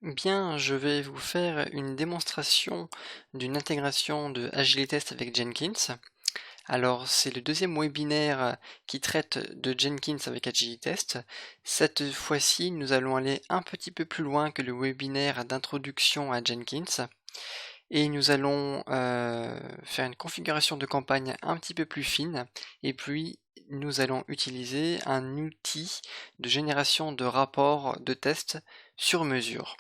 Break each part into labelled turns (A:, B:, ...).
A: Bien, je vais vous faire une démonstration d'une intégration de AgileTest avec Jenkins. Alors, c'est le deuxième webinaire qui traite de Jenkins avec AgileTest. Cette fois-ci, nous allons aller un petit peu plus loin que le webinaire d'introduction à Jenkins. Et nous allons faire une configuration de campagne un petit peu plus fine. Et puis, nous allons utiliser un outil de génération de rapports de tests sur mesure.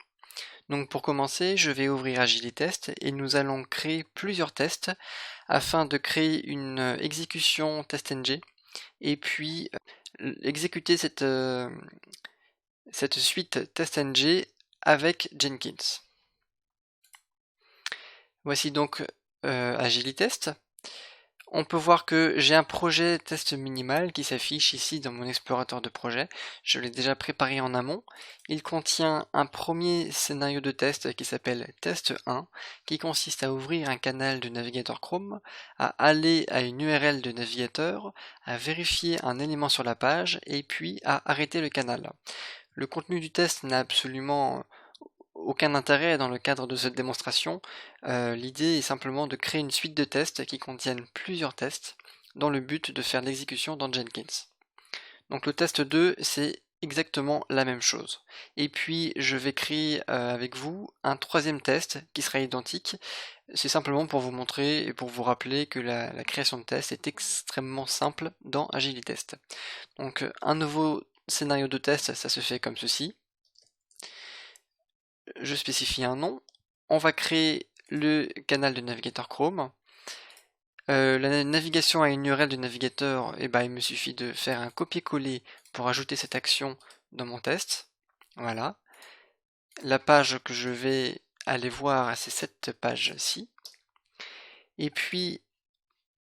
A: Donc pour commencer, je vais ouvrir AgileTest et nous allons créer plusieurs tests afin de créer une exécution TestNG et puis exécuter cette suite TestNG avec Jenkins. Voici donc AgileTest. On peut voir que j'ai un projet test minimal qui s'affiche ici dans mon explorateur de projet. Je l'ai déjà préparé en amont. Il contient un premier scénario de test qui s'appelle test 1, qui consiste à ouvrir un canal de navigateur Chrome, à aller à une URL de navigateur, à vérifier un élément sur la page, et puis à arrêter le canal. Le contenu du test n'a absolument aucun intérêt dans le cadre de cette démonstration. L'idée est simplement de créer une suite de tests qui contiennent plusieurs tests dans le but de faire l'exécution dans Jenkins. Donc le test 2, c'est exactement la même chose. Et puis je vais créer avec vous un troisième test qui sera identique. C'est simplement pour vous montrer et pour vous rappeler que la création de test est extrêmement simple dans AgileTest. Donc un nouveau scénario de test, ça se fait comme ceci. Je spécifie un nom, on va créer le canal de navigateur Chrome. La navigation à une URL de navigateur, il me suffit de faire un copier-coller pour ajouter cette action dans mon test. Voilà. La page que je vais aller voir, c'est cette page-ci. Et puis,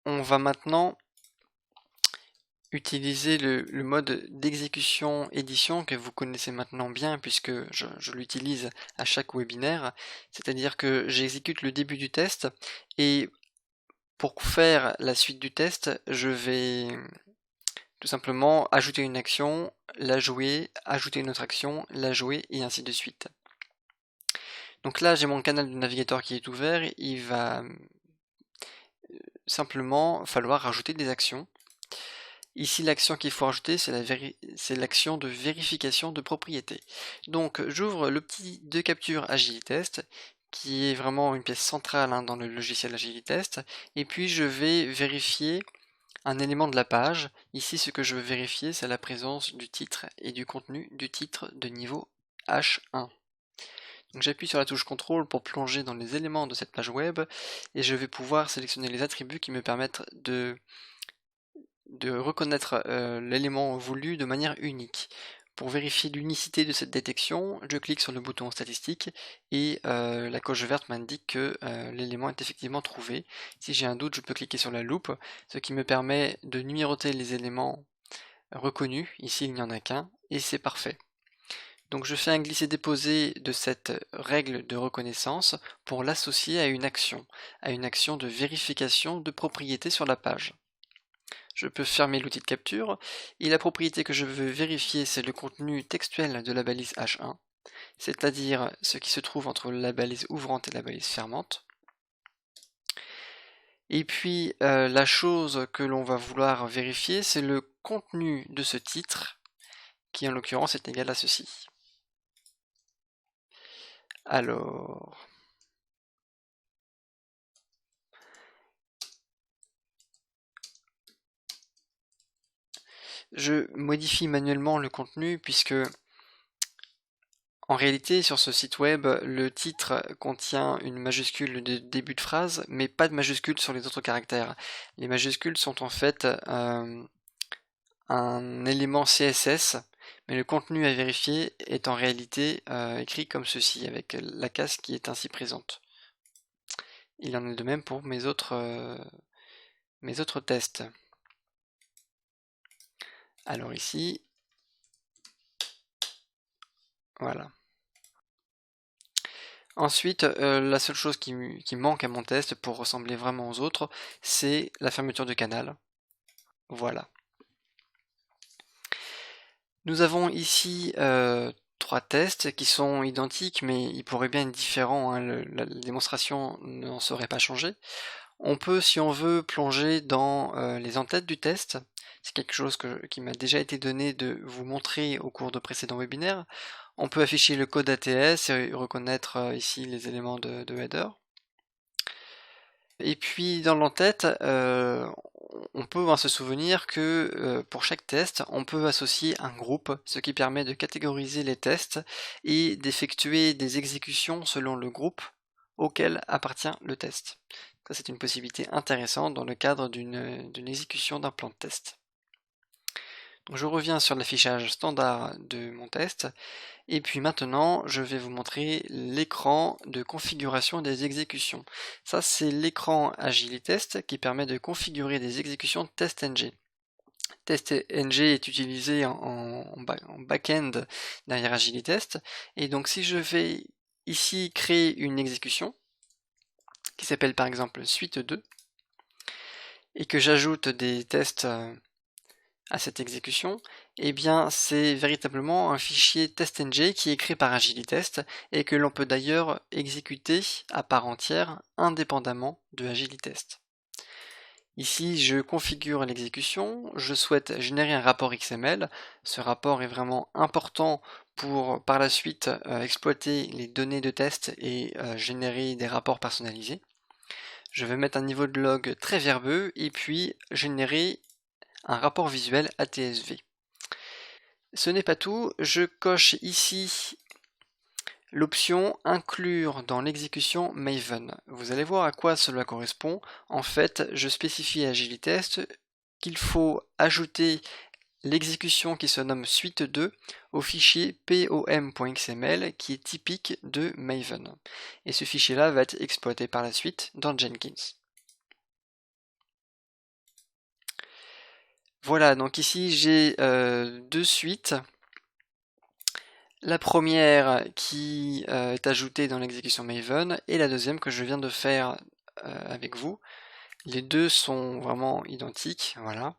A: on va maintenant utiliser le mode d'exécution édition que vous connaissez maintenant bien puisque je l'utilise à chaque webinaire, c'est-à-dire que j'exécute le début du test et pour faire la suite du test, je vais tout simplement ajouter une action, la jouer, ajouter une autre action, la jouer et ainsi de suite. Donc là j'ai mon canal de navigateur qui est ouvert, il va simplement falloir rajouter des actions. Ici, l'action qu'il faut rajouter, c'est l'action de vérification de propriété. Donc, j'ouvre le petit de capture AgileTest, qui est vraiment une pièce centrale dans le logiciel AgileTest, et puis je vais vérifier un élément de la page. Ici, ce que je veux vérifier, c'est la présence du titre et du contenu du titre de niveau H1. Donc j'appuie sur la touche CTRL pour plonger dans les éléments de cette page web, et je vais pouvoir sélectionner les attributs qui me permettent de reconnaître l'élément voulu de manière unique. Pour vérifier l'unicité de cette détection, je clique sur le bouton statistique et la coche verte m'indique que l'élément est effectivement trouvé. Si j'ai un doute, je peux cliquer sur la loupe, ce qui me permet de numéroter les éléments reconnus. Ici, il n'y en a qu'un et c'est parfait. Donc je fais un glisser-déposer de cette règle de reconnaissance pour l'associer à une action de vérification de propriété sur la page. Je peux fermer l'outil de capture, et la propriété que je veux vérifier, c'est le contenu textuel de la balise H1, c'est-à-dire ce qui se trouve entre la balise ouvrante et la balise fermante. Et puis, la chose que l'on va vouloir vérifier, c'est le contenu de ce titre, qui en l'occurrence est égal à ceci. Alors... Je modifie manuellement le contenu puisque en réalité, sur ce site web, le titre contient une majuscule de début de phrase, mais pas de majuscule sur les autres caractères. Les majuscules sont en fait un élément CSS, mais le contenu à vérifier est en réalité écrit comme ceci, avec la case qui est ainsi présente. Il en est de même pour mes autres tests. Alors ici, voilà. Ensuite, la seule chose qui manque à mon test pour ressembler vraiment aux autres, c'est la fermeture de canal. Voilà. Nous avons ici trois tests qui sont identiques, mais ils pourraient bien être différents, hein, la démonstration n'en serait pas changée. On peut, si on veut, plonger dans les en-têtes du test. C'est quelque chose qui m'a déjà été donné de vous montrer au cours de précédents webinaires. On peut afficher le code ATS et reconnaître ici les éléments de header. Et puis dans l'entête, on peut se souvenir que pour chaque test, on peut associer un groupe, ce qui permet de catégoriser les tests et d'effectuer des exécutions selon le groupe auquel appartient le test. Ça, c'est une possibilité intéressante dans le cadre d'une exécution d'un plan de test. Donc, je reviens sur l'affichage standard de mon test, et puis maintenant je vais vous montrer l'écran de configuration des exécutions. Ça, c'est l'écran AgiliTest qui permet de configurer des exécutions TestNG. TestNG est utilisé en back-end derrière AgiliTest, et donc si je vais ici créer une exécution qui s'appelle par exemple suite 2 et que j'ajoute des tests à cette exécution, eh bien c'est véritablement un fichier TestNG qui est créé par AgiliTest et que l'on peut d'ailleurs exécuter à part entière indépendamment de AgiliTest. Ici, je configure l'exécution, je souhaite générer un rapport XML. Ce rapport est vraiment important pour par la suite exploiter les données de test et générer des rapports personnalisés. Je vais mettre un niveau de log très verbeux et puis générer un rapport visuel ATSV. Ce n'est pas tout, je coche ici l'option inclure dans l'exécution Maven. Vous allez voir à quoi cela correspond. En fait, je spécifie à AgiliTest qu'il faut ajouter l'exécution qui se nomme suite 2 au fichier pom.xml qui est typique de Maven. Et ce fichier-là va être exploité par la suite dans Jenkins. Voilà, donc ici j'ai deux suites. La première qui est ajoutée dans l'exécution Maven et la deuxième que je viens de faire avec vous. Les deux sont vraiment identiques, voilà.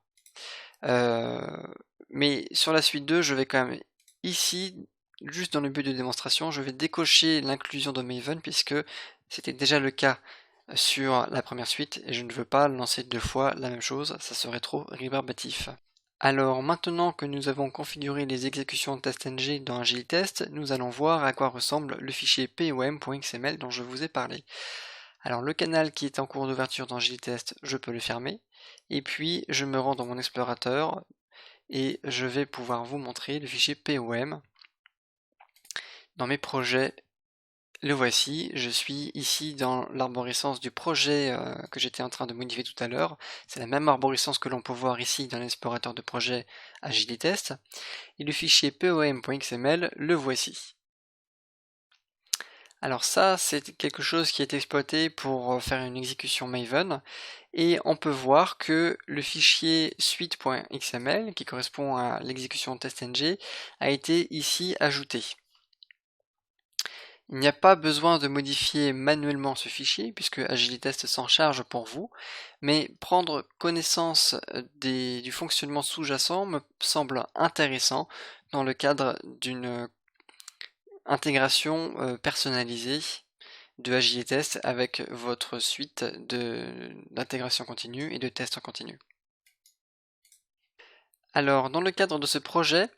A: Mais sur la suite 2, je vais quand même ici, juste dans le but de démonstration, je vais décocher l'inclusion de Maven puisque c'était déjà le cas sur la première suite et je ne veux pas lancer deux fois la même chose, ça serait trop rébarbatif. Alors maintenant que nous avons configuré les exécutions TestNG dans AgiliTest, nous allons voir à quoi ressemble le fichier pom.xml dont je vous ai parlé. Alors le canal qui est en cours d'ouverture dans AgiliTest, je peux le fermer, et puis je me rends dans mon explorateur et je vais pouvoir vous montrer le fichier POM. Dans mes projets, le voici, je suis ici dans l'arborescence du projet que j'étais en train de modifier tout à l'heure. C'est la même arborescence que l'on peut voir ici dans l'explorateur de projet AgiliTest. Et le fichier pom.xml, le voici. Alors ça, c'est quelque chose qui est exploité pour faire une exécution Maven. Et on peut voir que le fichier suite.xml, qui correspond à l'exécution TestNG, a été ici ajouté. Il n'y a pas besoin de modifier manuellement ce fichier puisque AgiliTest s'en charge pour vous, mais prendre connaissance du fonctionnement sous-jacent me semble intéressant dans le cadre d'une intégration personnalisée de AgiliTest avec votre suite d'intégration continue et de tests en continu. Alors, dans le cadre de ce projet,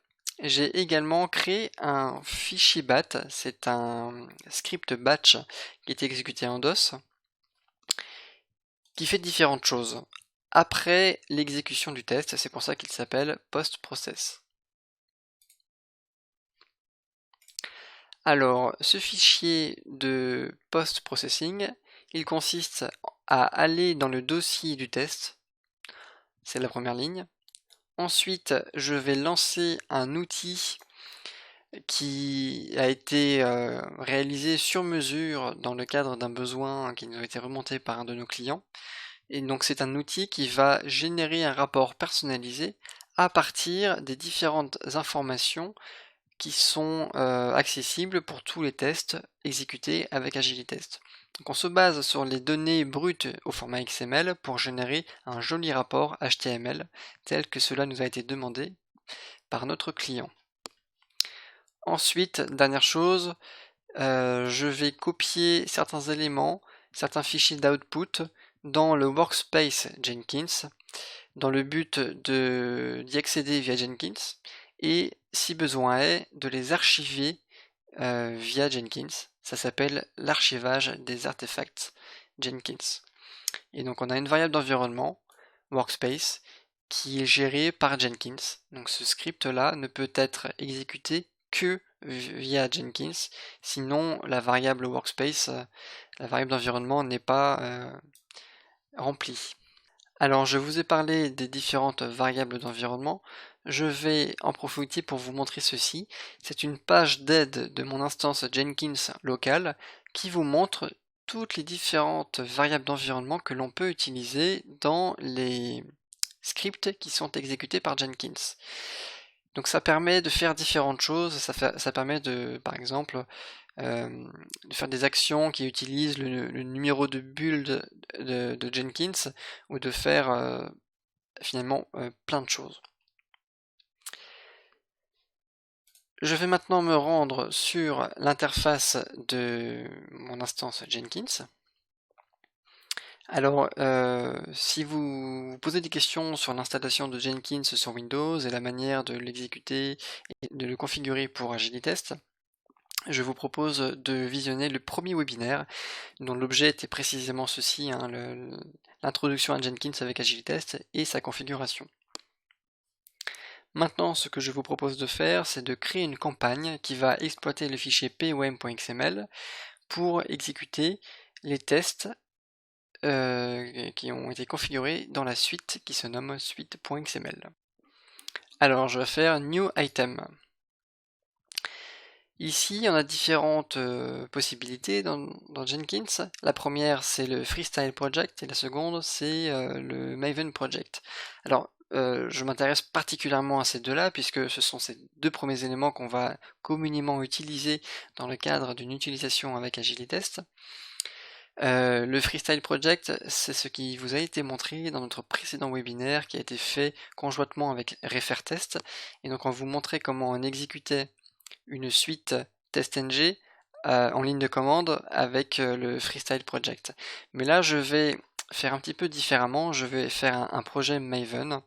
A: j'ai également créé un fichier BAT, c'est un script batch qui est exécuté en DOS, qui fait différentes choses. Après l'exécution du test, c'est pour ça qu'il s'appelle post-process. Alors, ce fichier de post-processing, il consiste à aller dans le dossier du test, c'est la première ligne. Ensuite, je vais lancer un outil qui a été réalisé sur mesure dans le cadre d'un besoin qui nous a été remonté par un de nos clients. Et donc c'est un outil qui va générer un rapport personnalisé à partir des différentes informations qui sont accessibles pour tous les tests exécutés avec AgiliTest. Donc on se base sur les données brutes au format XML pour générer un joli rapport HTML tel que cela nous a été demandé par notre client. Ensuite, dernière chose, je vais copier certains éléments, certains fichiers d'output dans le workspace Jenkins, dans le but d'y accéder via Jenkins, et si besoin est, de les archiver via Jenkins. Ça s'appelle l'archivage des artefacts Jenkins. Et donc on a une variable d'environnement, workspace, qui est gérée par Jenkins. Donc ce script-là ne peut être exécuté que via Jenkins, sinon la variable workspace, la variable d'environnement n'est pas remplie. Alors je vous ai parlé des différentes variables d'environnement, je vais en profiter pour vous montrer ceci. C'est une page d'aide de mon instance Jenkins locale qui vous montre toutes les différentes variables d'environnement que l'on peut utiliser dans les scripts qui sont exécutés par Jenkins. Donc ça permet de faire différentes choses, ça permet de, par exemple, de faire des actions qui utilisent le numéro de build de Jenkins, ou de faire finalement plein de choses. Je vais maintenant me rendre sur l'interface de mon instance Jenkins. Alors, si vous vous posez des questions sur l'installation de Jenkins sur Windows et la manière de l'exécuter et de le configurer pour Agilitest, je vous propose de visionner le premier webinaire dont l'objet était précisément ceci, hein, l'introduction à Jenkins avec Agilitest et sa configuration. Maintenant, ce que je vous propose de faire, c'est de créer une campagne qui va exploiter le fichier pom.xml pour exécuter les tests qui ont été configurés dans la suite qui se nomme suite.xml. Alors, je vais faire New Item. Ici, on a différentes possibilités dans Jenkins. La première, c'est le Freestyle Project, et la seconde, c'est le Maven Project. Alors, je m'intéresse particulièrement à ces deux-là, puisque ce sont ces deux premiers éléments qu'on va communément utiliser dans le cadre d'une utilisation avec Agilitest. Le Freestyle Project, c'est ce qui vous a été montré dans notre précédent webinaire qui a été fait conjointement avec Refertest. Et donc on vous montrait comment on exécutait une suite TestNG en ligne de commande avec le Freestyle Project. Mais là je vais faire un petit peu différemment, je vais faire un projet Maven,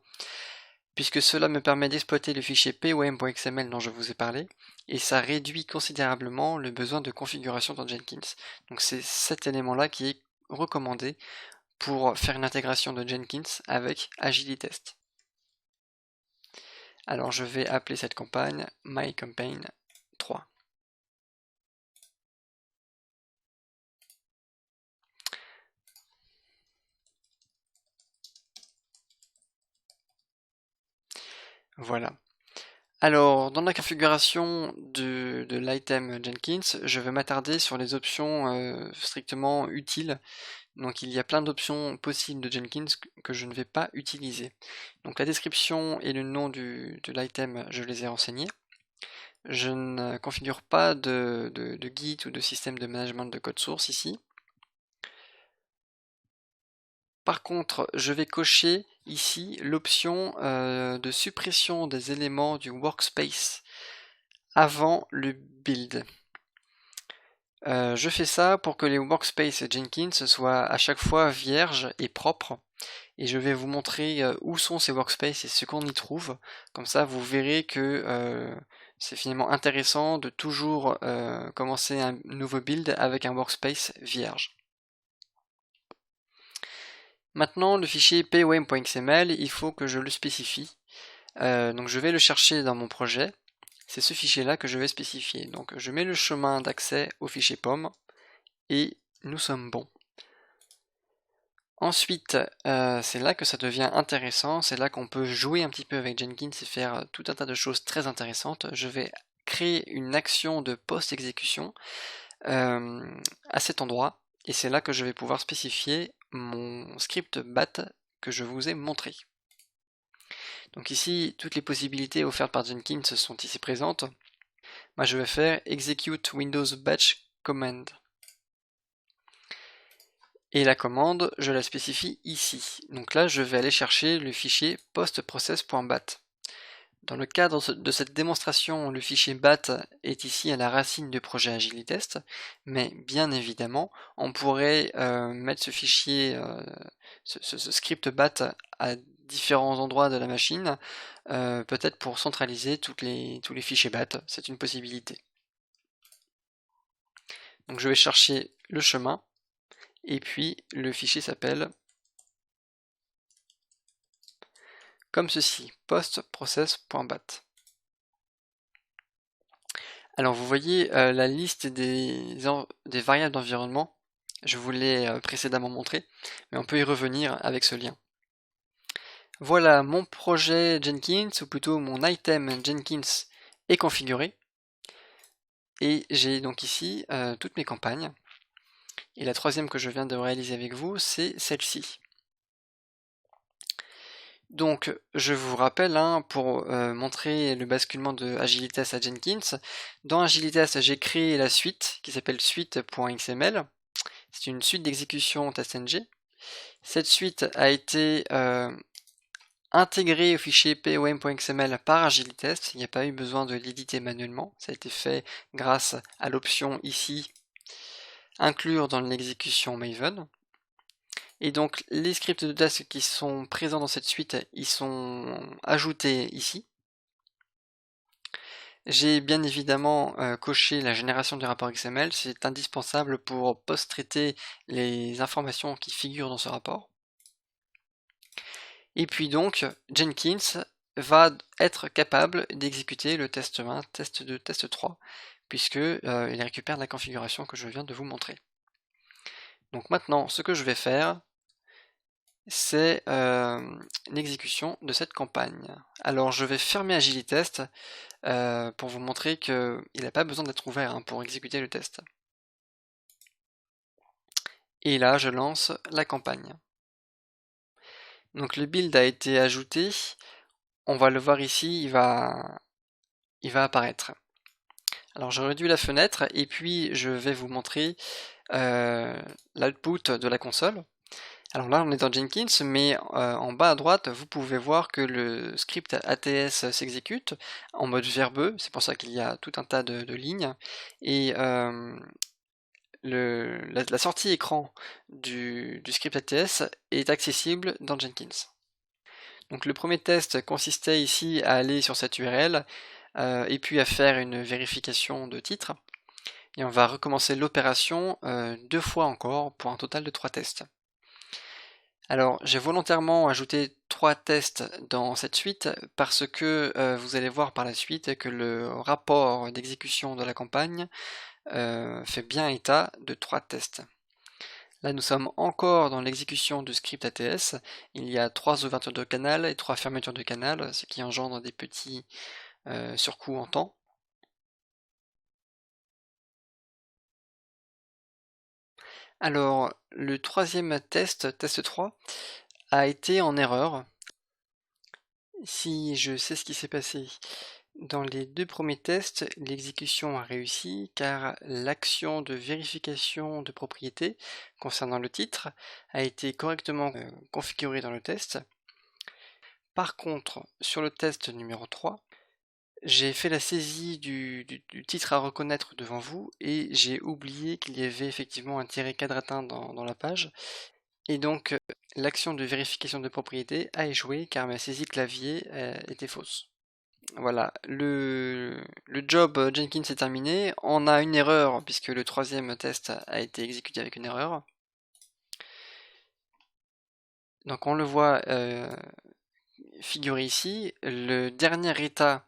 A: puisque cela me permet d'exploiter le fichier pom.xml dont je vous ai parlé, et ça réduit considérablement le besoin de configuration dans Jenkins. Donc c'est cet élément-là qui est recommandé pour faire une intégration de Jenkins avec Agilitest. Alors je vais appeler cette campagne MyCampaign 3. Voilà. Alors, dans la configuration de l'item Jenkins, je vais m'attarder sur les options strictement utiles. Donc il y a plein d'options possibles de Jenkins que je ne vais pas utiliser. Donc la description et le nom de l'item, je les ai renseignés. Je ne configure pas de Git ou de système de management de code source ici. Par contre, je vais cocher ici l'option de suppression des éléments du workspace avant le build. Je fais ça pour que les workspace Jenkins soient à chaque fois vierges et propres. Et je vais vous montrer où sont ces workspaces et ce qu'on y trouve. Comme ça, vous verrez que c'est finalement intéressant de toujours commencer un nouveau build avec un workspace vierge. Maintenant, le fichier pom.xml, il faut que je le spécifie. Donc je vais le chercher dans mon projet. C'est ce fichier-là que je vais spécifier. Donc je mets le chemin d'accès au fichier pom et nous sommes bons. Ensuite, c'est là que ça devient intéressant, c'est là qu'on peut jouer un petit peu avec Jenkins et faire tout un tas de choses très intéressantes. Je vais créer une action de post-exécution à cet endroit, et c'est là que je vais pouvoir spécifier mon script bat que je vous ai montré. Donc ici, toutes les possibilités offertes par Jenkins sont ici présentes. Moi je vais faire execute Windows batch command. Et la commande, je la spécifie ici. Donc là, je vais aller chercher le fichier postprocess.bat. Dans le cadre de cette démonstration, le fichier BAT est ici à la racine du projet AgiliTest, mais bien évidemment, on pourrait mettre ce fichier, ce script BAT à différents endroits de la machine, peut-être pour centraliser tous les fichiers BAT, c'est une possibilité. Donc je vais chercher le chemin, et puis le fichier s'appelle comme ceci, postprocess.bat. Alors vous voyez la liste des variables d'environnement, je vous l'ai précédemment montré, mais on peut y revenir avec ce lien. Voilà, mon projet Jenkins, ou plutôt mon item Jenkins est configuré, et j'ai donc ici toutes mes campagnes, et la troisième que je viens de réaliser avec vous, c'est celle-ci. Donc, je vous rappelle, pour montrer le basculement de AgiliTest à Jenkins, dans AgiliTest, j'ai créé la suite qui s'appelle suite.xml. C'est une suite d'exécution TestNG. Cette suite a été intégrée au fichier pom.xml par AgiliTest. Il n'y a pas eu besoin de l'éditer manuellement. Ça a été fait grâce à l'option ici, inclure dans l'exécution Maven. Et donc les scripts de test qui sont présents dans cette suite, ils sont ajoutés ici. J'ai bien évidemment coché la génération du rapport XML, c'est indispensable pour post-traiter les informations qui figurent dans ce rapport. Et puis donc, Jenkins va être capable d'exécuter le test 1, test 2, test 3, puisque il récupère la configuration que je viens de vous montrer. Donc maintenant, ce que je vais faire, c'est l'exécution de cette campagne. Alors je vais fermer AgiliTest pour vous montrer qu'il n'a pas besoin d'être ouvert pour exécuter le test. Et là je lance la campagne. Donc le build a été ajouté, on va le voir ici, il va apparaître. Alors je réduis la fenêtre et puis je vais vous montrer l'output de la console. Alors là on est dans Jenkins, mais en bas à droite vous pouvez voir que le script ATS s'exécute en mode verbeux, c'est pour ça qu'il y a tout un tas de lignes, et la sortie écran du script ATS est accessible dans Jenkins. Donc le premier test consistait ici à aller sur cette URL et puis à faire une vérification de titre, et on va recommencer l'opération 2 fois encore pour un total de 3 tests. Alors, j'ai volontairement ajouté 3 tests dans cette suite parce que vous allez voir par la suite que le rapport d'exécution de la campagne fait bien état de 3 tests. Là, nous sommes encore dans l'exécution du script ATS. Il y a 3 ouvertures de canal et 3 fermetures de canal, ce qui engendre des petits surcoûts en temps. Alors, le troisième test, test 3, a été en erreur. Si je sais ce qui s'est passé, dans les 2 premiers tests, l'exécution a réussi car l'action de vérification de propriété concernant le titre a été correctement configurée dans le test. Par contre, sur le test numéro 3, j'ai fait la saisie du titre à reconnaître devant vous et j'ai oublié qu'il y avait effectivement un tiret quadratin dans la page. Et donc, l'action de vérification de propriété a échoué car ma saisie clavier était fausse. Voilà, le job Jenkins est terminé. On a une erreur puisque le troisième test a été exécuté avec une erreur. Donc on le voit figuré ici. Le dernier état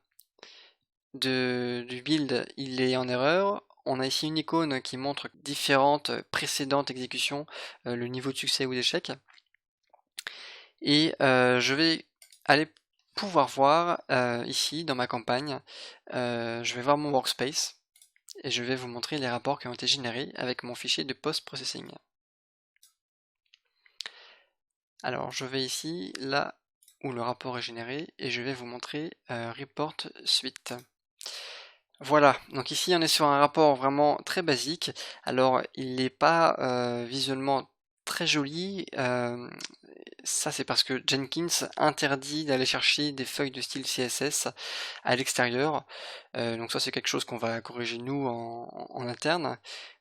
A: du build, il est en erreur. On a ici une icône qui montre différentes précédentes exécutions, le niveau de succès ou d'échec. Et je vais aller pouvoir voir ici dans ma campagne, je vais voir mon workspace et je vais vous montrer les rapports qui ont été générés avec mon fichier de post-processing. Alors je vais ici, là où le rapport est généré, et je vais vous montrer report suite. Voilà, donc ici on est sur un rapport vraiment très basique. Alors il n'est pas visuellement très joli, Ça, c'est parce que Jenkins interdit d'aller chercher des feuilles de style CSS à l'extérieur. Donc ça, c'est quelque chose qu'on va corriger nous en interne.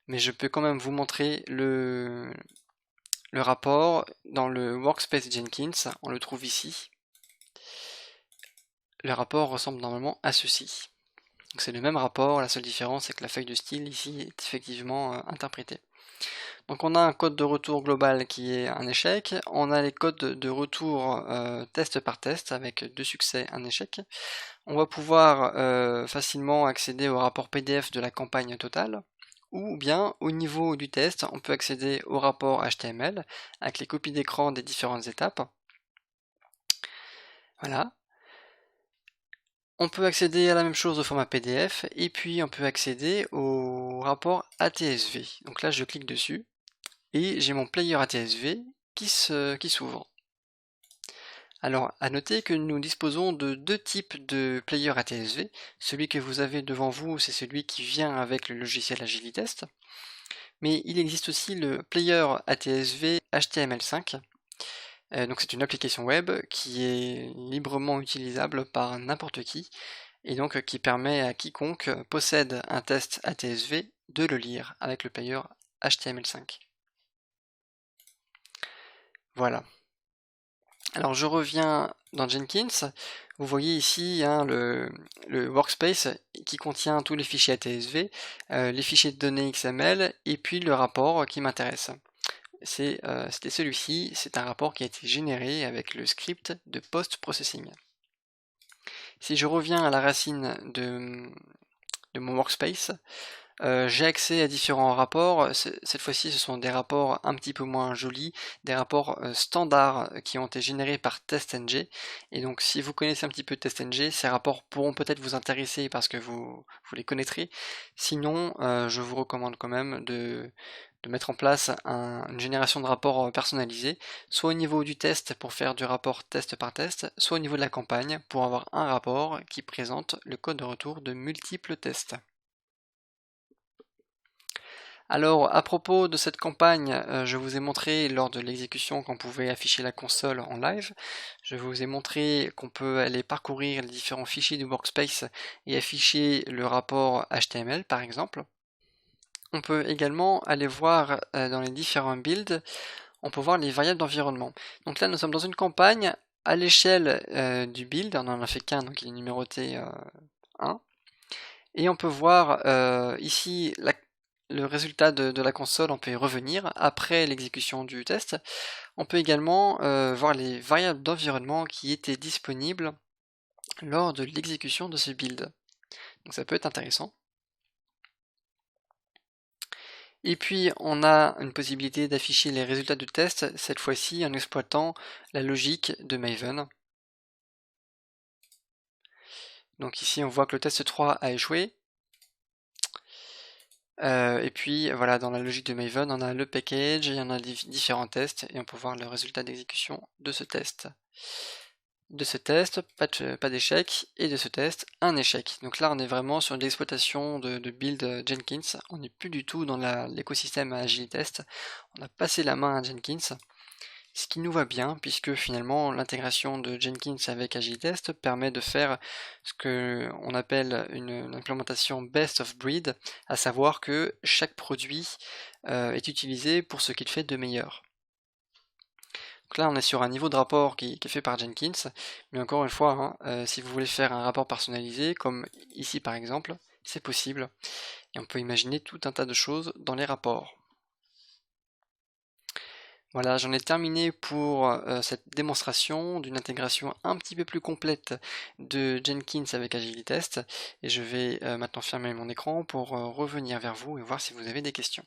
A: Mais je peux quand même vous montrer le rapport dans le Workspace Jenkins. On le trouve ici. Le rapport ressemble normalement à ceci. C'est le même rapport, la seule différence c'est que la feuille de style ici est effectivement interprétée. Donc on a un code de retour global qui est un échec, on a les codes de retour test par test avec 2 succès, un échec. On va pouvoir facilement accéder au rapport PDF de la campagne totale, ou bien au niveau du test, on peut accéder au rapport HTML avec les copies d'écran des différentes étapes. Voilà. On peut accéder à la même chose au format PDF, et puis on peut accéder au rapport ATSV. Donc là je clique dessus, et j'ai mon player ATSV qui s'ouvre. Alors à noter que nous disposons de 2 types de player ATSV. Celui que vous avez devant vous, c'est celui qui vient avec le logiciel Agilitest. Mais il existe aussi le player ATSV HTML5. Donc c'est une application web qui est librement utilisable par n'importe qui, et donc qui permet à quiconque possède un test ATSV de le lire avec le player HTML5. Voilà. Alors je reviens dans Jenkins, vous voyez ici hein, le workspace qui contient tous les fichiers ATSV, les fichiers de données XML et puis le rapport qui m'intéresse. C'était celui-ci, c'est un rapport qui a été généré avec le script de post-processing. Si je reviens à la racine de mon workspace, j'ai accès à différents rapports. Cette fois-ci, ce sont des rapports un petit peu moins jolis, des rapports standards qui ont été générés par TestNG. Et donc, si vous connaissez un petit peu TestNG, ces rapports pourront peut-être vous intéresser parce que vous les connaîtrez. Sinon, je vous recommande quand même de mettre en place une génération de rapports personnalisés, soit au niveau du test pour faire du rapport test par test, soit au niveau de la campagne pour avoir un rapport qui présente le code de retour de multiples tests. Alors, à propos de cette campagne, je vous ai montré lors de l'exécution qu'on pouvait afficher la console en live. Je vous ai montré qu'on peut aller parcourir les différents fichiers du workspace et afficher le rapport HTML par exemple. On peut également aller voir dans les différents builds, on peut voir les variables d'environnement. Donc là, nous sommes dans une campagne à l'échelle du build, on n'en a fait qu'un, donc il est numéroté 1. Et on peut voir ici le résultat de la console, on peut y revenir après l'exécution du test. On peut également voir les variables d'environnement qui étaient disponibles lors de l'exécution de ce build. Donc ça peut être intéressant. Et puis on a une possibilité d'afficher les résultats de test, cette fois-ci en exploitant la logique de Maven. Donc ici on voit que le test 3 a échoué. Et puis voilà, dans la logique de Maven, on a le package, et on a différents tests, et on peut voir le résultat d'exécution de ce test. De ce test, pas d'échec, et de ce test, un échec. Donc là, on est vraiment sur l'exploitation de build Jenkins. On n'est plus du tout dans l'écosystème Agilitest. On a passé la main à Jenkins, ce qui nous va bien, puisque finalement, l'intégration de Jenkins avec Agilitest permet de faire ce qu'on appelle une implémentation best of breed, à savoir que chaque produit est utilisé pour ce qu'il fait de meilleur. Donc là, on est sur un niveau de rapport qui est fait par Jenkins, mais encore une fois, hein, si vous voulez faire un rapport personnalisé, comme ici par exemple, c'est possible, et on peut imaginer tout un tas de choses dans les rapports. Voilà, j'en ai terminé pour cette démonstration d'une intégration un petit peu plus complète de Jenkins avec Agilitest, et je vais maintenant fermer mon écran pour revenir vers vous et voir si vous avez des questions.